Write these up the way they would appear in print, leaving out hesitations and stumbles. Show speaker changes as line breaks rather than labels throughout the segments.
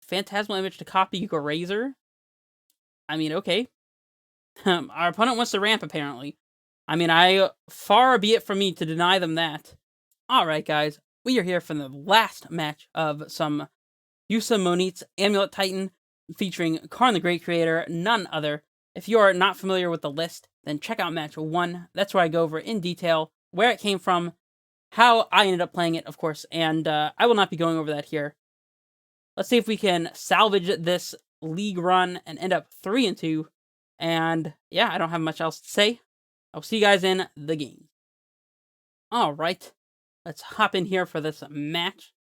Phantasmal Image to copy Grazer. I mean, okay. Our opponent wants to ramp, apparently. I mean, far be it from me to deny them that. Alright, guys. We are here for the last match of some Moniz Amulet Titan featuring Karn the Great Creator, none other. If you are not familiar with the list, then check out match 1. That's where I go over in detail where it came from, how I ended up playing it, of course, and I will not be going over that here. Let's see if we can salvage this league run and end up 3-2. And yeah, I don't have much else to say. I'll see you guys in the game. Alright, let's hop in here for this match.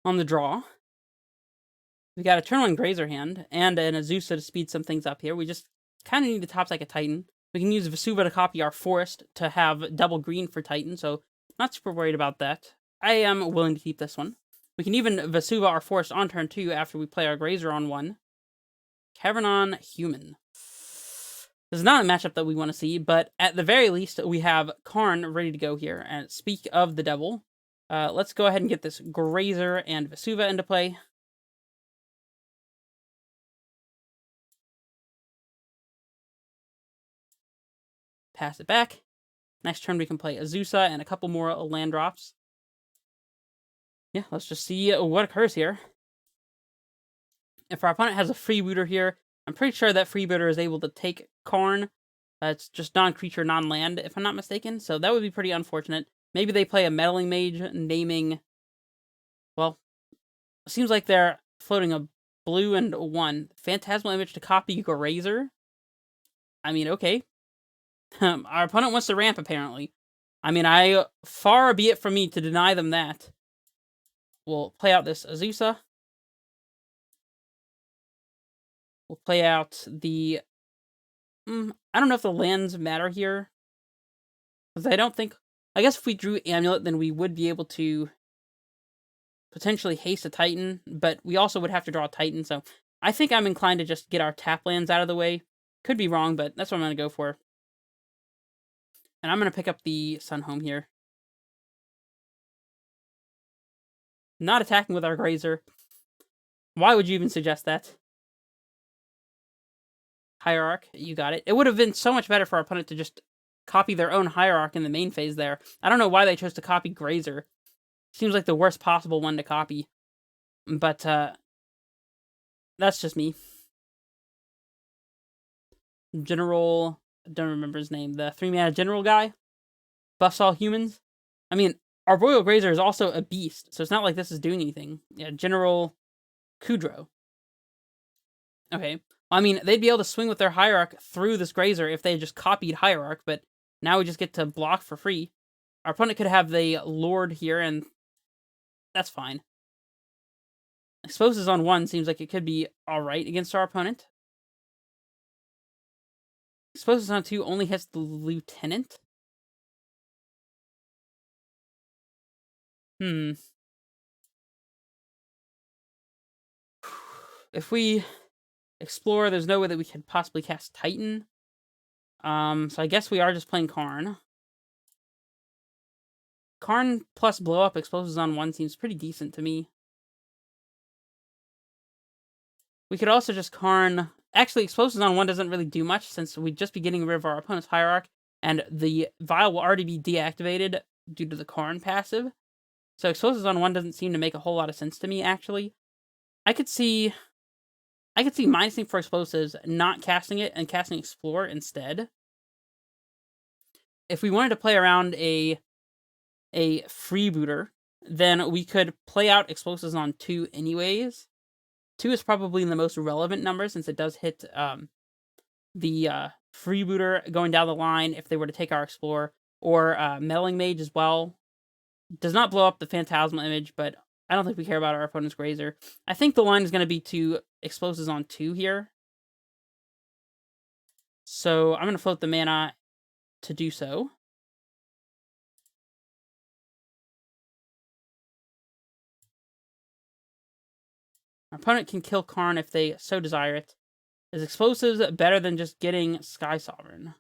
On the draw, we got a turn 1 Grazer hand and an Azusa to speed some things up here. We just kind of need to top like a Titan. We can use Vesuva to copy our Forest to have double green for Titan, so not super worried about that. I am willing to keep this one. We can even Vesuva our Forest on turn 2 after we play our Grazer on 1. Cavernon Human. This is not a matchup that we want to see, but at the very least, we have Karn ready to go here. And speak of the devil, let's go ahead and get this Grazer and Vesuva into play. Pass it back. Next turn we can play Azusa and a couple more land drops. Yeah, let's just see what occurs here. If our opponent has a freebooter here, I'm pretty sure that freebooter is able to take Karn. It's just non-creature, non-land, if I'm not mistaken. So that would be pretty unfortunate. Maybe they play a Meddling Mage, naming... Well, it seems like they're floating a blue and a 1. Phantasmal Image to copy Grazer. I mean, okay. Our opponent wants to ramp, apparently. I mean, far be it from me to deny them that. We'll play out this Azusa. We'll play out the... I don't know if the lands matter here. Because I don't think... I guess if we drew Amulet, then we would be able to potentially haste a Titan, but we also would have to draw a Titan, so I think I'm inclined to just get our tap lands out of the way. Could be wrong, but that's what I'm going to go for. And I'm going to pick up the Sun Home here. Not attacking with our Grazer. Why would you even suggest that? Hierarch, you got it. It would have been so much better for our opponent to just copy their own Hierarch in the main phase there. I don't know why they chose to copy Grazer. Seems like the worst possible one to copy. But, that's just me. General... I don't remember his name. The 3-mana general guy? Buffs all humans? I mean, our Royal Grazer is also a beast, so it's not like this is doing anything. Yeah, General Kudro. Okay. I mean, they'd be able to swing with their Hierarch through this Grazer if they had just copied Hierarch, but now we just get to block for free. Our opponent could have the Lord here, and that's fine. Exposes on 1 seems like it could be alright against our opponent. Exposes on 2 only hits the Lieutenant. If we explore, there's no way that we could possibly cast Titan. So I guess we are just playing Karn. Karn plus blow up exposes on 1 seems pretty decent to me. We could also just Karn... Actually, exposes on 1 doesn't really do much, since we'd just be getting rid of our opponent's Hierarch, and the Vial will already be deactivated due to the Karn passive. So exposes on 1 doesn't seem to make a whole lot of sense to me, actually. I could see minusing for explosives, not casting it, and casting Explore instead. If we wanted to play around a freebooter, then we could play out explosives on 2 anyways. 2 is probably the most relevant number, since it does hit the freebooter going down the line if they were to take our Explorer, or Meddling Mage as well. Does not blow up the Phantasmal Image, but I don't think we care about our opponent's Grazer. I think the line is going to be 2 explosives on 2 here. So I'm going to float the mana to do so. Our opponent can kill Karn if they so desire it. Is explosives better than just getting Sky Sovereign?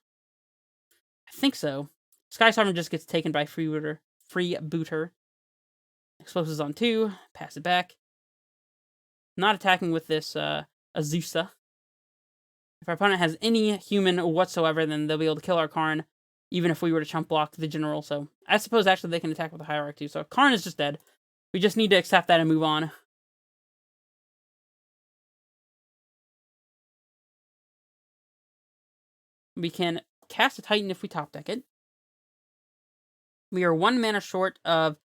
I think so. Sky Sovereign just gets taken by freebooter. Explosives on 2, pass it back. Not attacking with this Azusa. If our opponent has any human whatsoever, then they'll be able to kill our Karn, even if we were to chump block the general. So I suppose actually they can attack with the Hierarch too. So Karn is just dead. We just need to accept that and move on. We can cast a Titan if we top deck it. We are 1 mana short of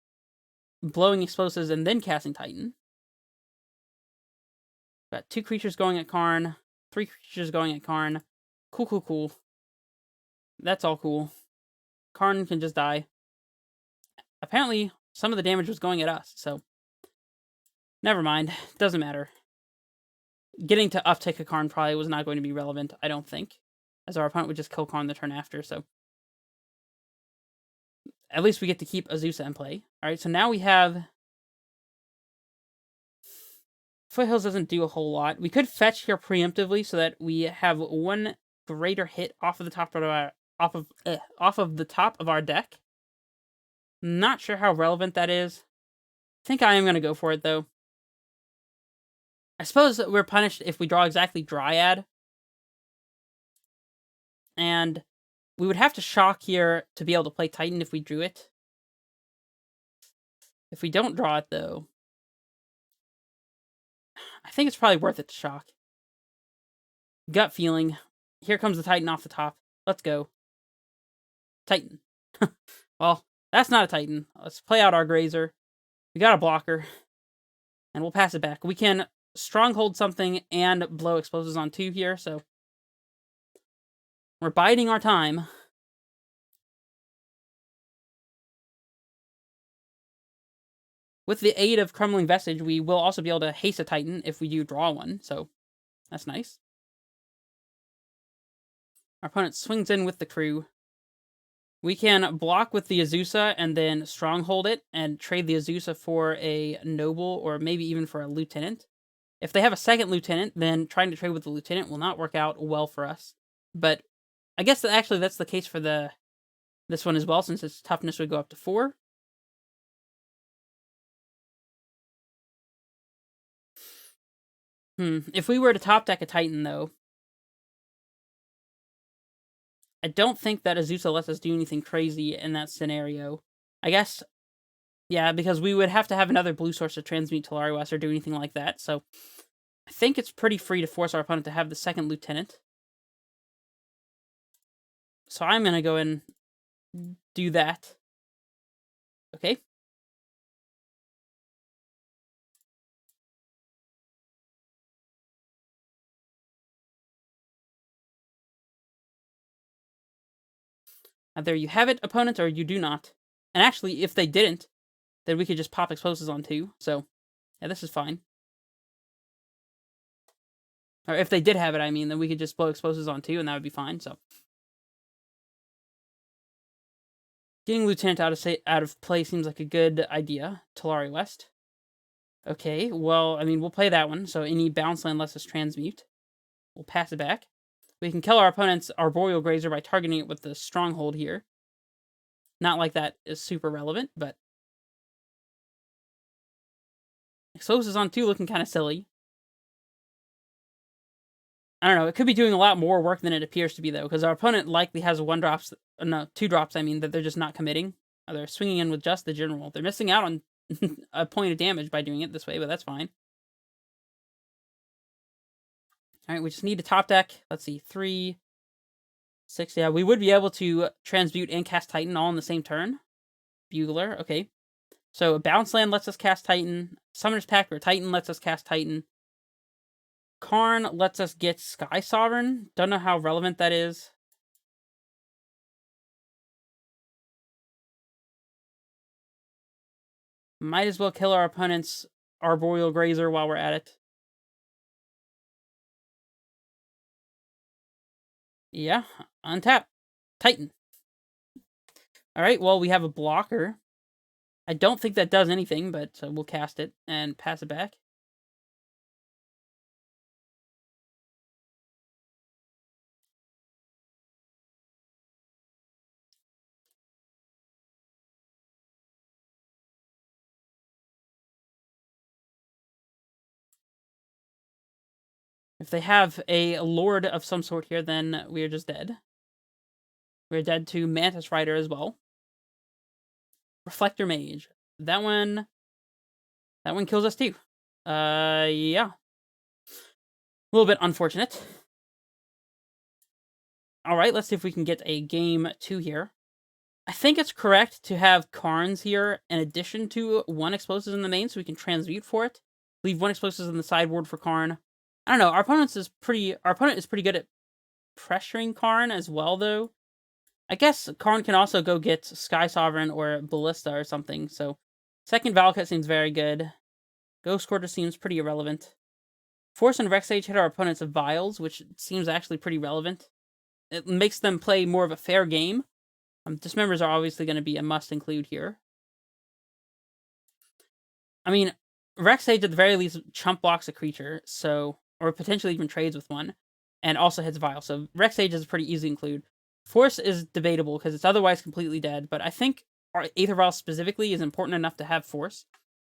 blowing explosives and then casting Titan. Got 2 creatures going at Karn, 3 creatures going at Karn. Cool, cool, cool. That's all cool. Karn can just die. Apparently, some of the damage was going at us, so never mind. Doesn't matter. Getting to uptick a Karn probably was not going to be relevant, I don't think, as our opponent would just kill Karn the turn after, so at least we get to keep Azusa in play. Alright, so now we have... Foothills doesn't do a whole lot. We could fetch here preemptively so that we have 1 greater hit off of the top of our off of the top of our deck. Not sure how relevant that is. I think I am going to go for it, though. I suppose we're punished if we draw exactly Dryad. And we would have to shock here to be able to play Titan if we drew it. If we don't draw it, though, I think it's probably worth it to shock. Gut feeling. Here comes the Titan off the top. Let's go. Titan. Well, that's not a Titan. Let's play out our Grazer. We got a blocker. And we'll pass it back. We can stronghold something and blow explosives on 2 here, so we're biding our time. With the aid of Crumbling Vestige, we will also be able to haste a Titan if we do draw one, so that's nice. Our opponent swings in with the crew. We can block with the Azusa and then stronghold it and trade the Azusa for a noble or maybe even for a lieutenant. If they have a second lieutenant, then trying to trade with the lieutenant will not work out well for us. But I guess that actually that's the case for this one as well, since its toughness would go up to 4. If we were to top deck a Titan, though, I don't think that Azusa lets us do anything crazy in that scenario. I guess, yeah, because we would have to have another blue source to transmute Talari West or do anything like that, so I think it's pretty free to force our opponent to have the second lieutenant. So I'm going to go and do that. Okay. Either you have it, opponent, or you do not. And actually, if they didn't, then we could just pop explosives on 2. So, yeah, this is fine. Or if they did have it, I mean, then we could just blow explosives on 2, and that would be fine. So, getting Lieutenant out of play seems like a good idea. Talari West. Okay, well, I mean, we'll play that one. So any bounce land lets us transmute. We'll pass it back. We can kill our opponent's Arboreal Grazer by targeting it with the Stronghold here. Not like that is super relevant, but Explosives on 2 looking kind of silly. I don't know, it could be doing a lot more work than it appears to be, though, because our opponent likely has 2 drops, I mean, that they're just not committing. They're swinging in with just the general. They're missing out on a point of damage by doing it this way, but that's fine. Alright, we just need to top deck. Let's see, 3, 6, yeah, we would be able to transmute and cast Titan all in the same turn. Bugler, okay. So a bounce land lets us cast Titan. Summoner's Pact or Titan lets us cast Titan. Karn lets us get Sky Sovereign. Don't know how relevant that is. Might as well kill our opponent's Arboreal Grazer while we're at it. Yeah, untap. Titan. Alright, well, we have a blocker. I don't think that does anything, but we'll cast it and pass it back. If they have a lord of some sort here, then we're just dead. We're dead to Mantis Rider as well. Reflector Mage. That one kills us too. Yeah. A little bit unfortunate. Alright, let's see if we can get a game 2 here. I think it's correct to have Karns here in addition to 1 explosives in the main so we can transmute for it. Leave 1 explosives in the sideboard for Karn. I don't know, our opponent is pretty good at pressuring Karn as well, though. I guess Karn can also go get Sky Sovereign or Ballista or something, so second Valakut seems very good. Ghost Quarter seems pretty irrelevant. Force and Rex Sage hit our opponents of Vials, which seems actually pretty relevant. It makes them play more of a fair game. Dismembers are obviously going to be a must-include here. I mean, Rex Sage at the very least chump blocks a creature, so or potentially even trades with one, and also hits Vial, so Rex Sage is a pretty easy include. Force is debatable because it's otherwise completely dead, but I think our Aether Vial specifically is important enough to have Force.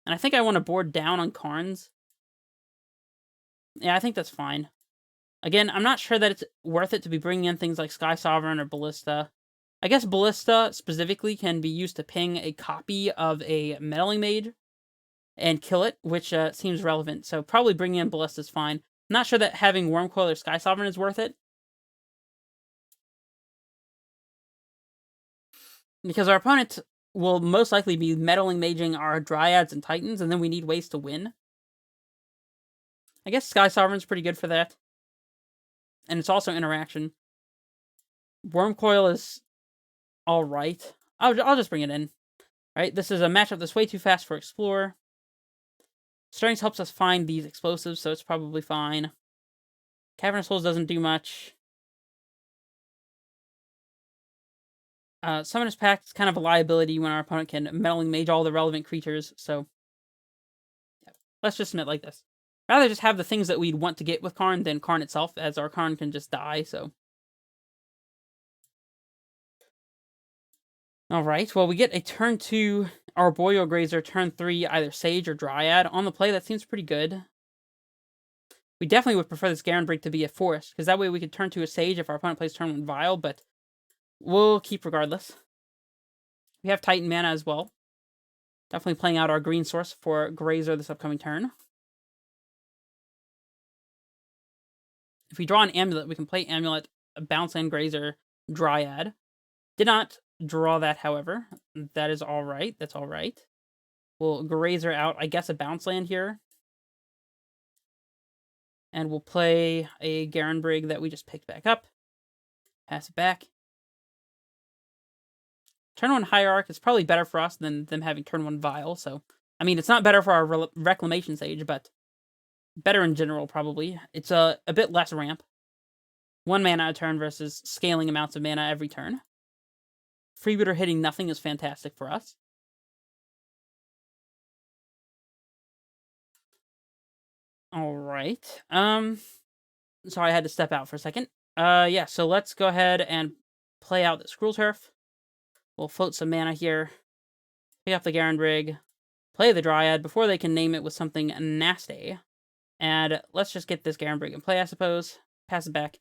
And I think I want to board down on Karns. Yeah, I think that's fine. Again, I'm not sure that it's worth it to be bringing in things like Sky Sovereign or Ballista. I guess Ballista specifically can be used to ping a copy of a Meddling Mage and kill it, which seems relevant. So probably bringing in Ballista is fine. I'm not sure that having Wormcoil or Sky Sovereign is worth it. Because our opponent will most likely be Meddling Maging our Dryads and Titans, and then we need ways to win. I guess Sky Sovereign's pretty good for that. And it's also interaction. Wormcoil is alright. I'll just bring it in. Right, this is a matchup that's way too fast for Explorer. Strength helps us find these explosives, so it's probably fine. Cavernous Holes doesn't do much. Summoner's Pact is kind of a liability when our opponent can Meddling Mage all the relevant creatures, so yeah. Let's just submit like this. Rather just have the things that we'd want to get with Karn than Karn itself, as our Karn can just die, so. Alright, well, we get a turn 2 Arboreal Grazer, turn 3 either Sage or Dryad. On the play, that seems pretty good. We definitely would prefer this Garenbrig to be a Forest, because that way we could turn to a Sage if our opponent plays turn 1 Vial, but we'll keep regardless. We have Titan mana as well. Definitely playing out our green source for Grazer this upcoming turn. If we draw an Amulet, we can play Amulet, Bounce Land Grazer, Dryad. Did not draw that, however. That is alright. That's alright. We'll Grazer out, I guess, a Bounce Land here. And we'll play a Garenbrig that we just picked back up. Pass it back. Turn 1 Hierarch is probably better for us than them having turn 1 Vial, so. I mean, it's not better for our Reclamation Sage, but better in general, probably. It's a bit less ramp. 1 mana a turn versus scaling amounts of mana every turn. Freebooter hitting nothing is fantastic for us. Alright. Sorry, I had to step out for a second. Yeah, so let's go ahead and play out the Scroll Turf. We'll float some mana here. Pick up the Garenbrig. Play the Dryad before they can name it with something nasty. And let's just get this Garenbrig in play, I suppose. Pass it back.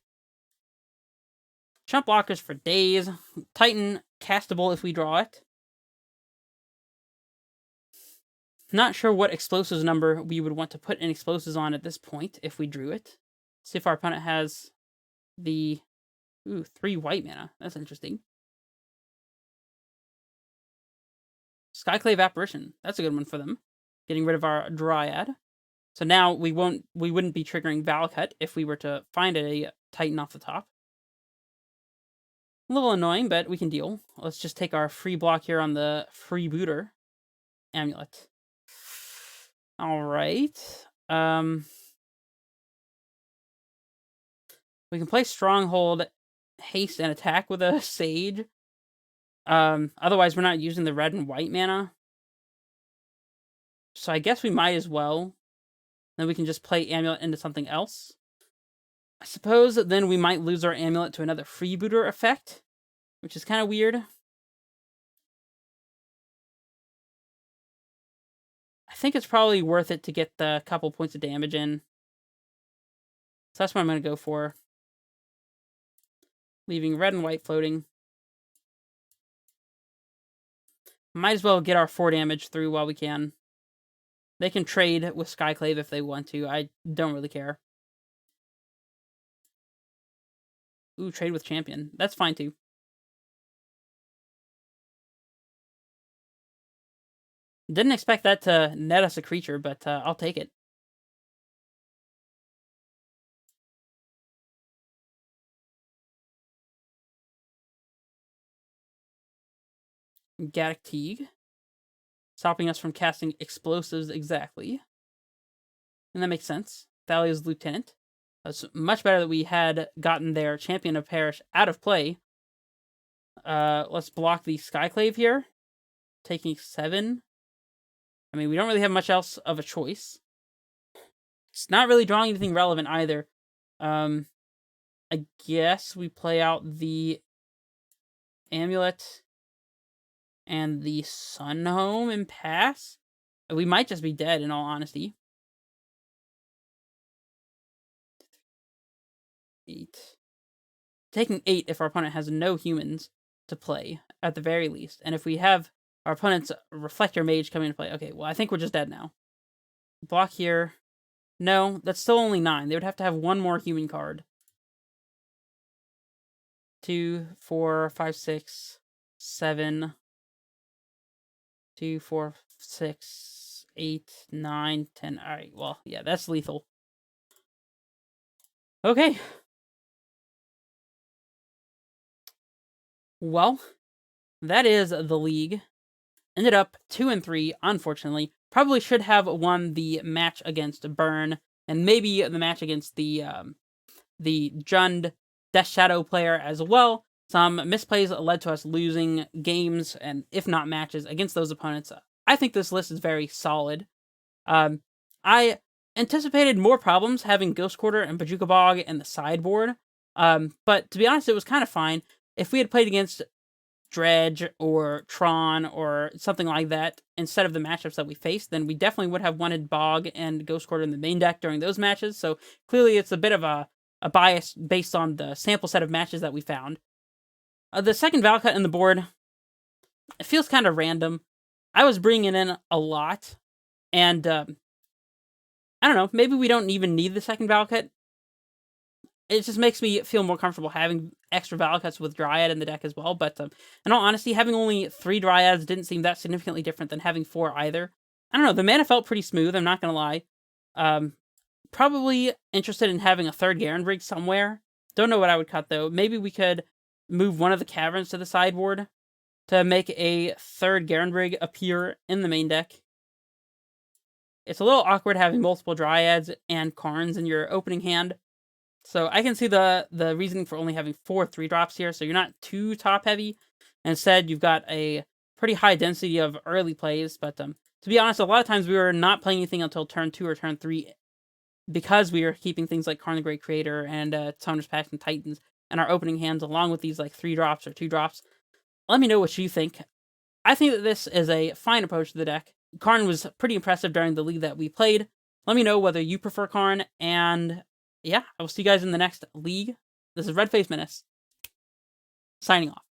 Chump blockers for days. Titan, castable if we draw it. Not sure what explosives number we would want to put in explosives on at this point if we drew it. See if our opponent has the 3 white mana. That's interesting. Skyclave Apparition. That's a good one for them. Getting rid of our Dryad. So now we wouldn't be triggering Valakut if we were to find a Titan off the top. A little annoying, but we can deal. Let's just take our free block here on the Freebooter Amulet. Alright. We can play Stronghold, Haste, and attack with a Sage. Otherwise, we're not using the red and white mana. So I guess we might as well. Then we can just play Amulet into something else. I suppose that then we might lose our Amulet to another Freebooter effect, which is kind of weird. I think it's probably worth it to get the couple points of damage in. So that's what I'm going to go for. Leaving red and white floating. Might as well get our 4 damage through while we can. They can trade with Skyclave if they want to. I don't really care. Ooh, trade with Champion. That's fine too. Didn't expect that to net us a creature, but I'll take it. Gaddock Teague. Stopping us from casting explosives exactly. And that makes sense. Thalia's Lieutenant. It's much better that we had gotten their Champion of Parish out of play. Let's block the Skyclave here. Taking 7. I mean, we don't really have much else of a choice. It's not really drawing anything relevant either. I guess we play out the Amulet and the Sun Home and pass. We might just be dead, in all honesty. 8. Taking 8 if our opponent has no humans to play, at the very least. And if we have our opponent's Reflector Mage coming into play. Okay, well, I think we're just dead now. Block here. No, that's still only 9. They would have to have one more human card. 2, 4, 5, 6, 7. 2, 4, 6, 8, 9, 10. Alright, well, yeah, that's lethal. Okay. Well, that is the league. Ended up 2-3, unfortunately. Probably should have won the match against Burn, and maybe the match against the Jund Death Shadow player as well. Some misplays led to us losing games, and if not matches, against those opponents. I think this list is very solid. I anticipated more problems having Ghost Quarter and Bajuka Bog in the sideboard, but to be honest, it was kind of fine. If we had played against Dredge or Tron or something like that instead of the matchups that we faced, then we definitely would have wanted Bog and Ghost Quarter in the main deck during those matches. So clearly it's a bit of a bias based on the sample set of matches that we found. The second Valcut in the board, it feels kind of random. I was bringing in a lot, and I don't know, maybe we don't even need the second Valcut. It just makes me feel more comfortable having extra Valcuts with Dryad in the deck as well, but in all honesty, having only 3 Dryads didn't seem that significantly different than having 4 either. I don't know, the mana felt pretty smooth, I'm not gonna lie. Probably interested in having a 3rd Garenbrig somewhere. Don't know what I would cut, though. Maybe we could move one of the Caverns to the sideboard to make a 3rd Garenbrig appear in the main deck. It's a little awkward having multiple Dryads and Karns in your opening hand. So I can see the reasoning for only having 4 3-drops here, so you're not too top-heavy. Instead, you've got a pretty high density of early plays, but to be honest, a lot of times we were not playing anything until turn 2 or turn 3 because we were keeping things like Karn the Great Creator and Summoner's Pact and Titans in our opening hands, along with these like 3-drops or 2-drops. Let me know what you think. I think that this is a fine approach to the deck. Karn was pretty impressive during the league that we played. Let me know whether you prefer Karn, and yeah, I will see you guys in the next league. This is Red Face Menace, signing off.